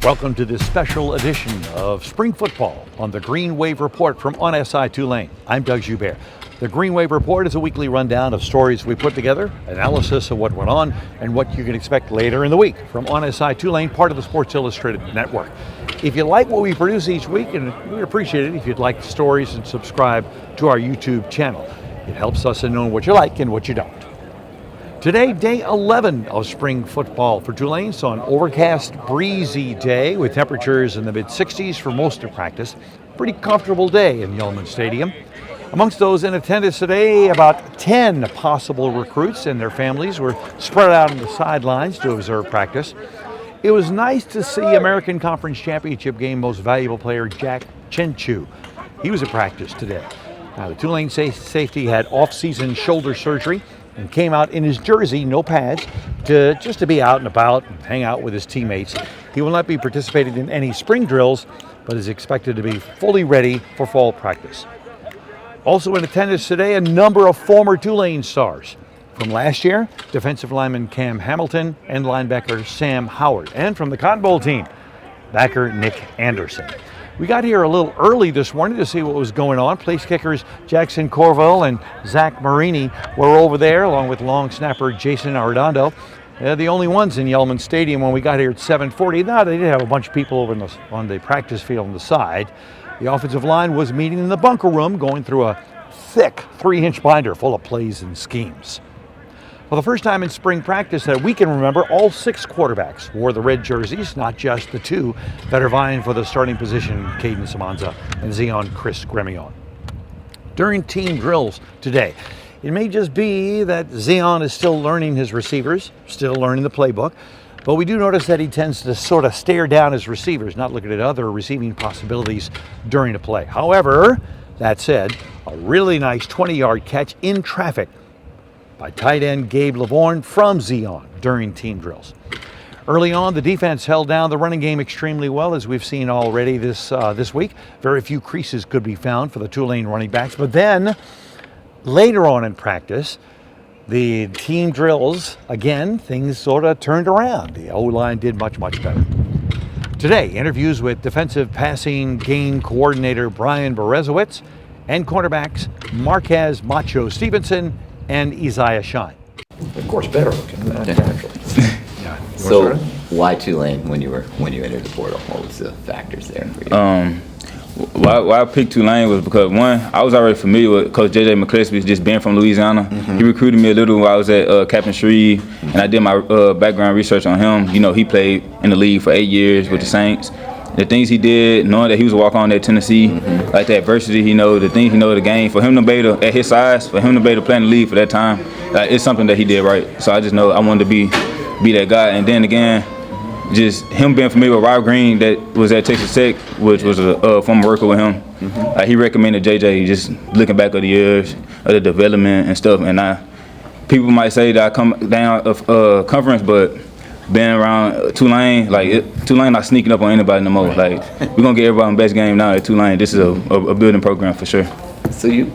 Welcome to this special edition of Spring Football on the Green Wave Report from On SI Tulane. I'm Doug Joubert. The Green Wave Report is a weekly rundown of stories we put together, analysis of what went on, and what you can expect later in the week from On SI Tulane, part of the Sports Illustrated Network. If you like what we produce each week, and we'd appreciate it if you'd like the stories and subscribe to our YouTube channel. It helps us in knowing what you like and what you don't. Today, day 11 of spring football for Tulane. So an overcast, breezy day with temperatures in the mid-60s for most of practice. Pretty comfortable day in Yulman Stadium. Amongst those in attendance today, about 10 possible recruits and their families were spread out on the sidelines to observe practice. It was nice to see American Conference Championship game most valuable player Jack Chenchu. He was at practice today. Now, the Tulane safety had off-season shoulder surgery and came out in his jersey, no pads, just to be out and about and hang out with his teammates. He will not be participating in any spring drills, but is expected to be fully ready for fall practice. Also in attendance today, a number of former Tulane stars. From last year, defensive lineman Cam Hamilton and linebacker Sam Howard. And from the Cotton Bowl team, backer Nick Anderson. We got here a little early this morning to see what was going on. Place kickers Jackson Corville and Zach Marini were over there, along with long snapper Jason Arredondo. They're the only ones in Yulman Stadium when we got here at 7:40. Now, they did have a bunch of people over on the practice field on the side. The offensive line was meeting in the bunker room, going through a thick 3-inch binder full of plays and schemes. For the first time in spring practice that we can remember, all 6 quarterbacks wore the red jerseys, not just the 2 that are vying for the starting position, Caden Samanza and Zion Chris Gremion. During team drills today, it may just be that Zion is still learning his receivers, still learning the playbook, but we do notice that he tends to sort of stare down his receivers, not looking at other receiving possibilities during the play. However, that said, a really nice 20-yard catch in traffic by tight end Gabe Lavorne from Zion during team drills. Early on, the defense held down the running game extremely well, as we've seen already this week. Very few creases could be found for the Tulane running backs. But then, later on in practice, the team drills, again, things sort of turned around. The O-line did much, much better. Today, interviews with defensive passing game coordinator Bryan Berezowitz and cornerbacks Marquez, Macho, Stevenson, and E'zaiah Shine. Of course, better looking, naturally. Yeah. So, why Tulane when you entered the portal? What was the factors there for you? Why I picked Tulane was because, one, I was already familiar with Coach J.J. McCleskey, just being from Louisiana. Mm-hmm. He recruited me a little while I was at Captain Shreve, and I did my background research on him. You know, he played in the league for 8 years with the Saints. The things he did, knowing that he was a walk-on at Tennessee, like the adversity he knows, the things he knows of the game, for him to be able to, at his size, for him to be able to play in the league for that time, like, it's something that he did right. So I just know I wanted to be that guy. And then again, just him being familiar with Rob Green that was at Texas Tech, which was a former worker with him. He recommended JJ, just looking back at the years of the development and stuff. And people might say that I come down of conference, but being around Tulane, Tulane not sneaking up on anybody no more. Like, we're gonna get everybody in the best game now at Tulane. This is a building program for sure. So you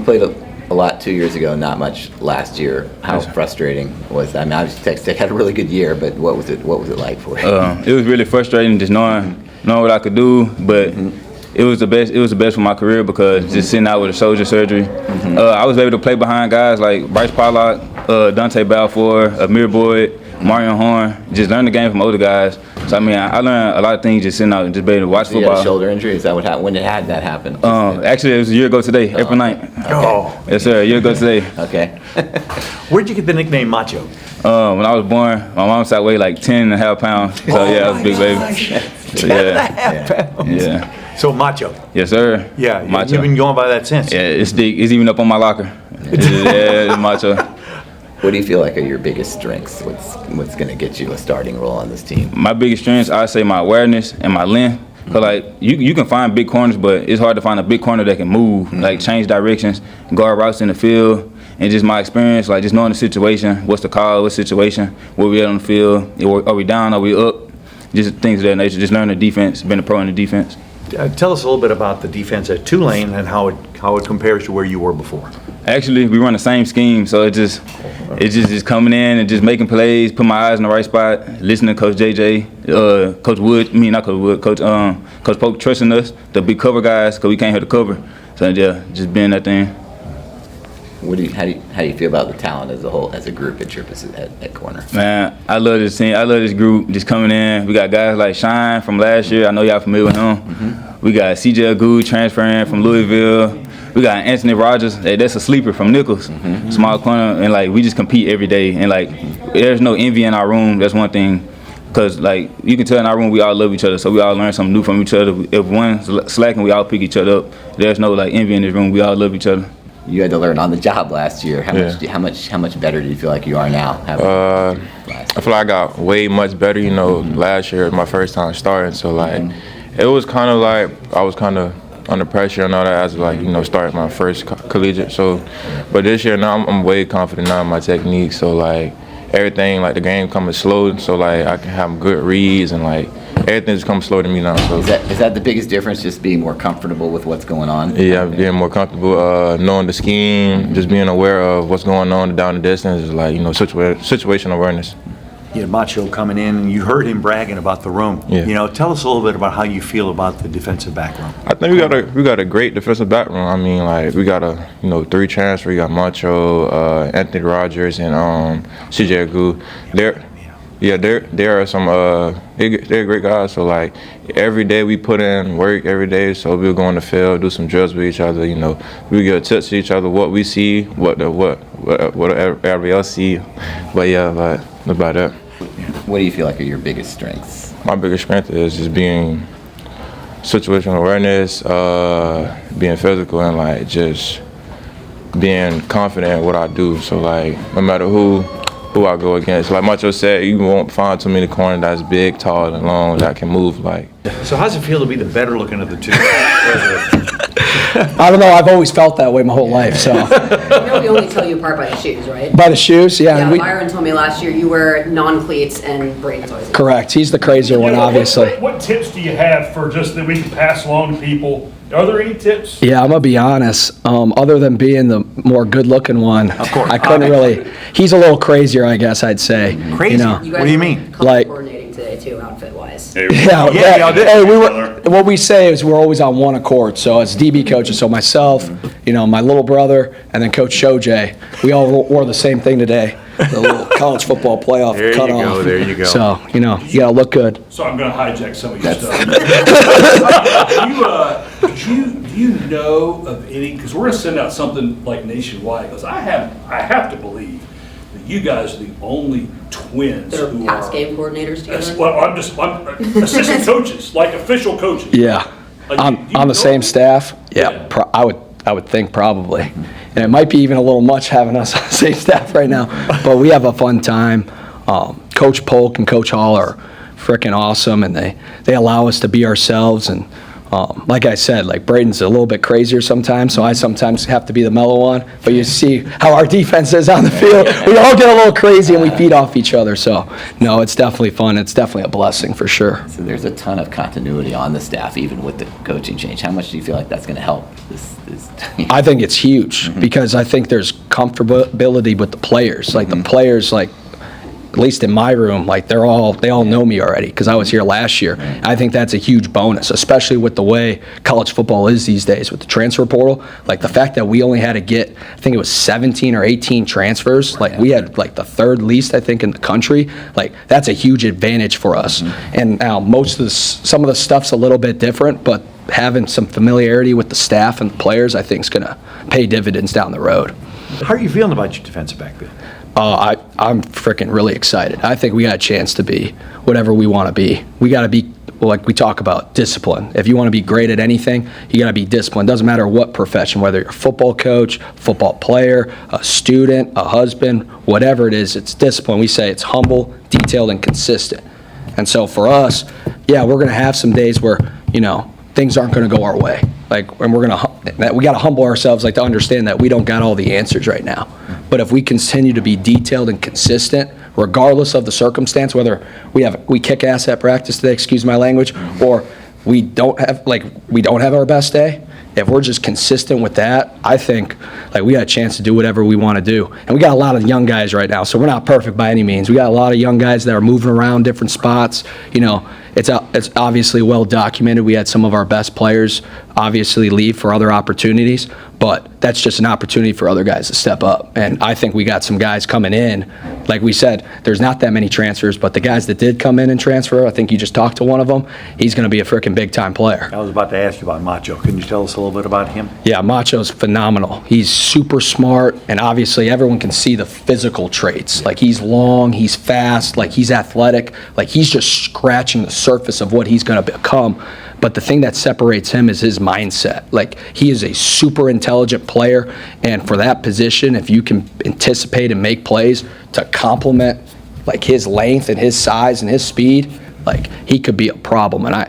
played a lot 2 years ago, not much last year. How frustrating was that? I mean, obviously Texas Tech had a really good year, but what was it like for you? It was really frustrating just knowing what I could do, but it was the best. It was the best for my career because just sitting out with a shoulder surgery, I was able to play behind guys like Bryce Pollock, Dante Balfour, Amir Boyd, Marion Horn, just learn the game from older guys. So, I mean, I learned a lot of things just sitting out and just being able to watch football. You had a shoulder injury? Is that what happened? When had that happen? Actually, it was a year ago today, April 9th. Okay. Oh. Yes, sir, a year ago today. Okay. Where'd you get the nickname Macho? When I was born, my mom said I weighed like 10.5 pounds. So, yeah, I was a big baby. 10.5 pounds? Yeah. So, Macho? Yes, sir. Yeah, Macho. You've been going by that since. Yeah, it's even up on my locker. It's Macho. What do you feel like are your biggest strengths? What's going to get you a starting role on this team? My biggest strengths, I say my awareness and my length. Cause like you can find big corners, but it's hard to find a big corner that can move, like change directions, guard routes in the field, and just my experience, like just knowing the situation, what's the call, what situation, where we at on the field, are we down, are we up, just things of that nature. Just learn the defense, being a pro in the defense. Tell us a little bit about the defense at Tulane and how it compares to where you were before. Actually, we run the same scheme, so it's just coming in and just making plays, put my eyes in the right spot, listening to Coach JJ, Coach Wood, not Coach Wood, Coach Polk trusting us to be cover guys because we can't hit the cover. So yeah, just being that thing. How do you feel about the talent as a whole, as a group at your at corner? Man, I love this team. I love this group just coming in. We got guys like Shine from last year. I know y'all familiar with him. Mm-hmm. We got CJ Agu transferring from Louisville. We got Anthony Rogers. Hey, that's a sleeper from Nichols, small corner, and like we just compete every day. And like, there's no envy in our room. That's one thing, cause like you can tell in our room we all love each other, so we all learn something new from each other. If one's slacking, we all pick each other up. There's no like envy in this room. We all love each other. You had to learn on the job last year. How much better do you feel like you are now? I feel like I got way much better. You know, last year my first time starting, so like it was kind of like I was kind of under pressure and all that as like, you know, starting my first collegiate. So, but this year now I'm way confident now in my technique. So like everything, like the game coming slow, so like I can have good reads and like everything's come slow to me now. So is that the biggest difference? Just being more comfortable with what's going on? Yeah, being more comfortable, knowing the scheme, just being aware of what's going on down the distance, is like, you know, situational awareness. You had Macho coming in, and you heard him bragging about the room. Yeah. You know, tell us a little bit about how you feel about the defensive back room. I think we got a great defensive back room. I mean, like we got 3 transfers. We got Macho, Anthony Rogers, and CJ Agu. There are some they're great guys. So like every day we put in work every day. So we'll go on the field, do some drills with each other. You know, we get tips to each other, what we see, what everybody else see. But yeah, like about that. What do you feel like are your biggest strengths? My biggest strength is just being situational awareness, being physical, and like just being confident in what I do. So like no matter who I go against, like Macho said, you won't find too many corners that's big, tall, and long that can move. Like. So how's it feel to be the better looking of the two? I don't know. I've always felt that way my whole life. So. You know, we only tell you apart by the shoes, right? By the shoes, yeah. Yeah, Byron told me last year you wear non-cleats and Braden's always. Correct. He's the crazier one, obviously. What tips do you have for just that we can pass along to people? Are there any tips? Yeah, I'm gonna be honest. Other than being the more good-looking one, of course, I couldn't really. He's a little crazier, I guess I'd say. Crazy? You know? You guys What do you mean? Like coordinating today too, outfit-wise. Yeah, y'all did. Hey, what we say is we're always on one accord. So as DB coaches, so myself, you know, my little brother, and then Coach Shojay, we all wore the same thing today. The little college football playoff cutoff. There you go. So, you know, you gotta look good. So I'm going to hijack some of your stuff. Do you know of any? Because we're going to send out something like nationwide. Because I have to believe that you guys are the only twins They're who pass are. game coordinators together. Well, I'm assistant coaches, like official coaches. Yeah, Like, on you the know same them? staff. Yeah, Yeah. I would think probably, and it might be even a little much having us on the same staff right now. But we have a fun time. Coach Polk and Coach Hall are freaking awesome, and they allow us to be ourselves. And like I said, like Braden's a little bit crazier sometimes, so I sometimes have to be the mellow one. But you see how our defense is on the field. We all get a little crazy and we feed off each other. So no, it's definitely fun. It's definitely a blessing for sure. So there's a ton of continuity on the staff, even with the coaching change. How much do you feel like that's going to help this I think it's huge because I think there's comfortability with the players. Like the players, like at least in my room, like they all know me already because I was here last year. I think that's a huge bonus, especially with the way college football is these days with the transfer portal. Like the fact that we only had to get, I think it was 17 or 18 transfers. Like we had like the third least, I think, in the country. Like that's a huge advantage for us. And now some of the stuff's a little bit different, but having some familiarity with the staff and the players, I think, is going to pay dividends down the road. How are you feeling about your defensive backfield? I'm freaking really excited. I think we got a chance to be whatever we want to be. We got to be, like we talk about, discipline. If you want to be great at anything, you got to be disciplined. Doesn't matter what profession, whether you're a football coach, football player, a student, a husband, whatever it is, it's discipline. We say it's humble, detailed, and consistent. And so for us, yeah, we're going to have some days where, you know, things aren't going to go our way. Like, and we got to humble ourselves, like to understand that we don't got all the answers right now. But if we continue to be detailed and consistent, regardless of the circumstance, whether we kick ass at practice today, excuse my language, or we don't have our best day, if we're just consistent with that, I think like we got a chance to do whatever we want to do. And we got a lot of young guys right now, so we're not perfect by any means. We got a lot of young guys that are moving around different spots. You know, it's obviously well documented. We had some of our best players obviously leave for other opportunities, but that's just an opportunity for other guys to step up. And I think we got some guys coming in. Like we said, there's not that many transfers, but the guys that did come in and transfer, I think you just talked to one of them, he's going to be a freaking big-time player. I was about to ask you about Macho. Can you tell us a little bit about him? Yeah, Macho's phenomenal. He's super smart, and obviously everyone can see the physical traits. Like he's long, he's fast, like he's athletic, like he's just scratching the surface of what he's going to become. But the thing that separates him is his mindset. Like he is a super intelligent player, and for that position, if you can anticipate and make plays to complement like his length and his size and his speed, like he could be a problem. And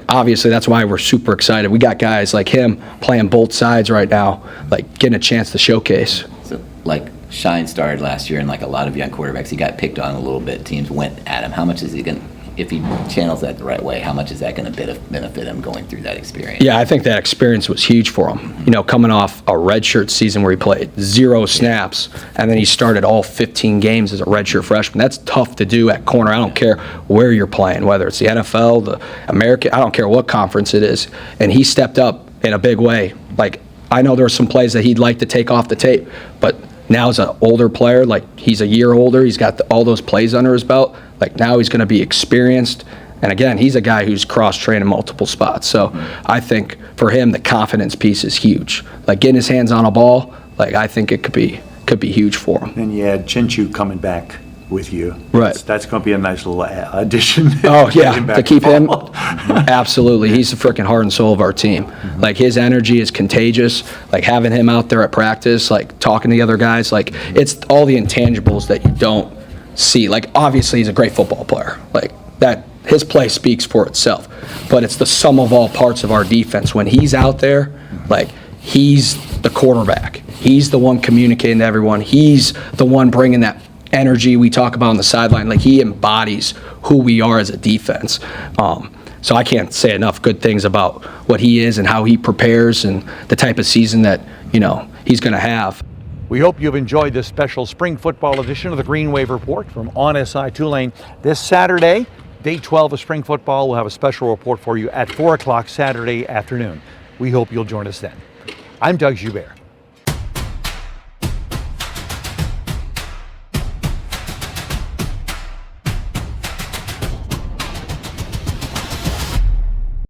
obviously that's why we're super excited. We got guys like him playing both sides right now, like getting a chance to showcase. So, like Shine started last year, and like a lot of young quarterbacks, he got picked on a little bit. Teams went at him. How much is he going to, if he channels that the right way, how much is that going to benefit him going through that experience? Yeah, I think that experience was huge for him. You know, coming off a redshirt season where he played 0 snaps, and then he started all 15 games as a redshirt freshman. That's tough to do at corner. I don't care where you're playing, whether it's the NFL, the American, I don't care what conference it is. And he stepped up in a big way. Like, I know there were some plays that he'd like to take off the tape, but now as an older player, like he's a year older, he's got all those plays under his belt. Like now he's going to be experienced. And again, he's a guy who's cross-trained in multiple spots. So I think for him, the confidence piece is huge. Like getting his hands on a ball, like I think it could be huge for him. Then you had Chinchu coming back with you. Right. That's going to be a nice little addition. Oh, yeah, to keep him, absolutely. He's the freaking heart and soul of our team. Like, his energy is contagious. Like, having him out there at practice, like, talking to the other guys, like, it's all the intangibles that you don't see. Like, obviously, he's a great football player. Like, that, his play speaks for itself. But it's the sum of all parts of our defense. When he's out there, like, he's the quarterback. He's the one communicating to everyone. He's the one bringing that energy we talk about on the sideline. Like, he embodies who we are as a defense. So I can't say enough good things about what he is and how he prepares and the type of season that, you know, he's going to have. We hope you've enjoyed this special spring football edition of the Green Wave Report from OnSI Tulane. This Saturday, day 12 of spring football, we'll have a special report for you at 4 o'clock Saturday afternoon. We hope you'll join us then. I'm Doug Joubert.